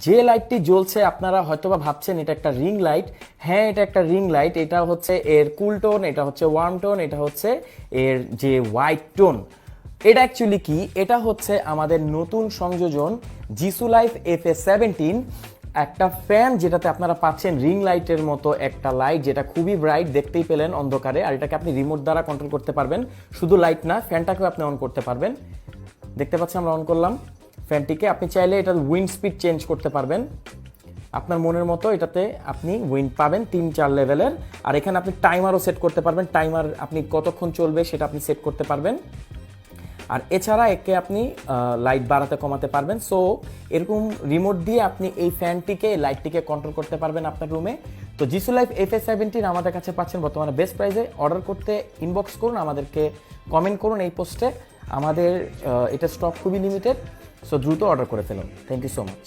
যে লাইটটি জ্বলছে আপনারা হয়তোবা ভাবছেন এটা একটা রিং লাইট। হ্যাঁ, এটা একটা রিং লাইট। এটা হচ্ছে এর কুল টোন, এটা হচ্ছে ওয়ার্ম টোন, এটা হচ্ছে এর যে হোয়াইট টোন। এটা অ্যাকচুয়ালি কি, এটা হচ্ছে আমাদের নতুন সংযোজন জিসুলাইফ FA17, একটা ফ্যান যেটাতে আপনারা পাচ্ছেন রিং লাইটের মতো একটা লাইট, যেটা খুবই ব্রাইট, দেখতেই পেলেন অন্ধকারে। আর এটাকে আপনি রিমোট দ্বারা কন্ট্রোল করতে পারবেন। শুধু লাইট না, ফ্যানটাকেও আপনি অন করতে পারবেন। দেখতে পাচ্ছেন আমরা অন করলাম ফ্যানটিকে। আপনি চাইলে এটা উইন্ড স্পিড চেঞ্জ করতে পারবেন আপনার মনের মতো। এটাতে আপনি উইন্ড পাবেন 3-4 লেভেলের। আর এখানে আপনি টাইমারও সেট করতে পারবেন। টাইমার আপনি কতক্ষণ চলবে সেটা আপনি সেট করতে পারবেন। আর এছাড়া একে আপনি লাইট বাড়াতে কমাতে পারবেন। সো এরকম রিমোট দিয়ে আপনি এই ফ্যানটিকে, লাইটটিকে কন্ট্রোল করতে পারবেন আপনার রুমে। তো জিসুলাইফ FA17 আমাদের কাছে পাচ্ছেন বর্তমানে বেস্ট প্রাইসে। অর্ডার করতে ইনবক্স করুন, আমাদেরকে কমেন্ট করুন এই পোস্টে। আমাদের এটা স্টক খুবই লিমিটেড, সো দ্রুত অর্ডার করে ফেলুন। Thank you so much.